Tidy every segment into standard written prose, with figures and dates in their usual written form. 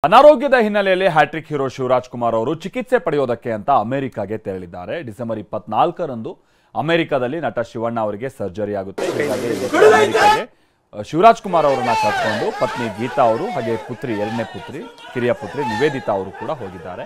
ಅನಾರೋಗ್ಯದ ಹಿನ್ನೆಲೆಯಲ್ಲಿ hat trick hero Shivraj Kumar ಅವರು ಚಿಕಿತ್ಸೆ ಪಡೆಯೋದಕ್ಕೆ ಅಂತ ಅಮೆರಿಕಾಗೆ ತೆರಳಿದ್ದಾರೆ. ಡಿಸೆಂಬರ್ 24ರಂದು ಅಮೆರಿಕಾದಲ್ಲಿ ನಟ ಶಿವಣ್ಣ ಅವರಿಗೆ ಸರ್ಜರಿ ಆಗುತ್ತೆ. ಹೀಗಾಗಿ ಅಮೆರಿಕಾಗೆ ಶಿವರಾಜ್ ಕುಮಾರ್ ಅವರನ್ನ ಕರ್ಕೊಂಡು ಪತ್ನಿ ಗೀತಾ ಅವರು ಹಾಗೆ ಪುತ್ರಿ ಎರಡನೇ ಪುತ್ರಿ ಕಿರಿಯ ಪುತ್ರಿ ನಿವೇದಿತಾ ಅವರು ಕೂಡ ಹೋಗಿದ್ದಾರೆ.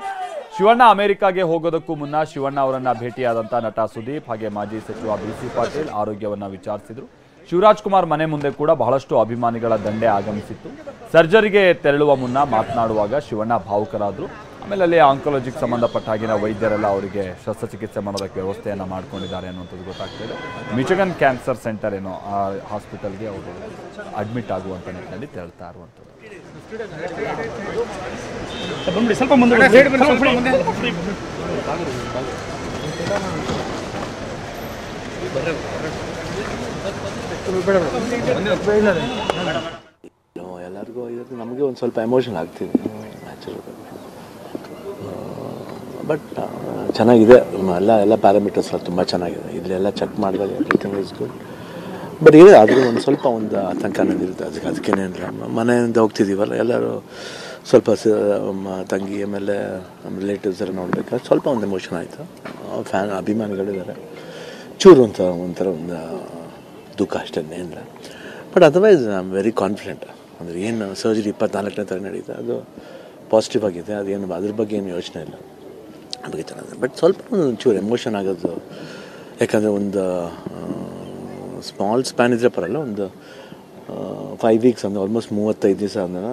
ಶಿವಣ್ಣ ಅಮೆರಿಕಾಗೆ ಹೋಗೋದಕ್ಕೂ ಮುನ್ನ ಶಿವಣ್ಣ ಅವರನ್ನ ಭೇಟಿಯಾದಂತ ನಟ ಸುದೀಪ್ ಹಾಗೆ ಮಾಜಿ ಸಚಿವ ಬಿಸಿ ಪಾಟೀಲ್ ಆರೋಗ್ಯವನ್ನ ವಿಚಾರಿಸಿದ್ರು. ಶಿವರಾಜ್ ಕುಮಾರ್ ಮನೆ ಮುಂದೆ ಕೂಡ ಬಹಳಷ್ಟು ಅಭಿಮಾನಿಗಳ ದಂಡೆ ಆಗಮಿಸಿತ್ತು. ಸರ್ಜರಿಗೆ ತೆರಳುವ ಮುನ್ನ ಮಾತನಾಡುವಾಗ ಶಿವಣ್ಣ ಭಾವುಕರಾದರು. ಆಮೇಲೆ ಅಲ್ಲಿ ಆಂಕಾಲಜಿಗೆ ಸಂಬಂಧಪಟ್ಟ ಹಾಗಿನ ವೈದ್ಯರೆಲ್ಲ ಅವರಿಗೆ ಶಸ್ತ್ರಚಿಕಿತ್ಸೆ ಮಾಡೋದಕ್ಕೆ ವ್ಯವಸ್ಥೆಯನ್ನು ಮಾಡ್ಕೊಂಡಿದ್ದಾರೆ ಅನ್ನುವಂಥದ್ದು ಗೊತ್ತಾಗ್ತಿದೆ. ಮಿಚಿಗನ್ ಕ್ಯಾನ್ಸರ್ ಸೆಂಟರ್ ಏನೋ ಆ ಹಾಸ್ಪಿಟಲ್ಗೆ ಅವರು ಅಡ್ಮಿಟ್ ಆಗುವಂಥ ನಿಟ್ಟಿನಲ್ಲಿ ತೆರಳ್ತಾ ಇರುವಂಥದ್ದು. ಎಲ್ಲರಿಗೂ ಇದಕ್ಕೆ ನಮಗೆ ಒಂದು ಸ್ವಲ್ಪ ಎಮೋಷನ್ ಆಗ್ತಿದೆ ನ್ಯಾಚುರಲ್. ಬಟ್ ಚೆನ್ನಾಗಿದೆ, ಎಲ್ಲ ಪ್ಯಾರಾಮೀಟರ್ಸ್ ತುಂಬ ಚೆನ್ನಾಗಿದೆ. ಇಲ್ಲೆಲ್ಲ ಚೆಕ್ ಮಾಡಿದಾಗ ಎವ್ರಿಥಿಂಗ್ ಇಸ್ ಗುಡ್. ಬಟ್ ಇದೆ ಆದರೂ ಒಂದು ಆತಂಕ ಅನ್ನೋದಿರುತ್ತೆ. ಅದಕ್ಕೇನಿಲ್ಲ, ಮನೆಯಿಂದ ಹೋಗ್ತಿದ್ದೀವಲ್ಲ ಎಲ್ಲರೂ ಸ್ವಲ್ಪ ತಂಗಿ ಆಮೇಲೆ ನಮ್ಮ ರಿಲೇಟಿವ್ಸ್ ಎಲ್ಲ ನೋಡಬೇಕಾದ್ರೆ ಸ್ವಲ್ಪ ಒಂದು ಎಮೋಷನ್ ಆಯಿತು. ಅಭಿಮಾನಿಗಳಿದ್ದಾರೆ, ಚೂರು ಒಂಥರ ದುಃಖ ಅಷ್ಟೇ ಏನಿಲ್ಲ. But otherwise I am very confident. ಅಂದರೆ ಏನು ಸರ್ಜರಿ 24ನೇ ತಾರೀಕು ನಡೀತಾ ಅದು ಪಾಸಿಟಿವ್ ಆಗಿದೆ. ಅದೇನು ಅದ್ರ ಬಗ್ಗೆ ಏನು ಯೋಚನೆ ಇಲ್ಲ, ಬಗ್ಗೆ ಚೆನ್ನಾಗಿದೆ. ಬಟ್ ಸ್ವಲ್ಪ ಒಂಚೂರು ಎಮೋಷನ್ ಆಗೋದು, ಯಾಕಂದರೆ ಒಂದು ಸ್ಮಾಲ್ ಸ್ಪ್ಯಾನ್ ಇದ್ದರೆ ಪರಲ್ಲ, ಒಂದು 5 ವೀಕ್ಸ್ ಅಂದರೆ ಆಲ್ಮೋಸ್ಟ್ 35 ದಿವಸ ಅಂದ್ರೆ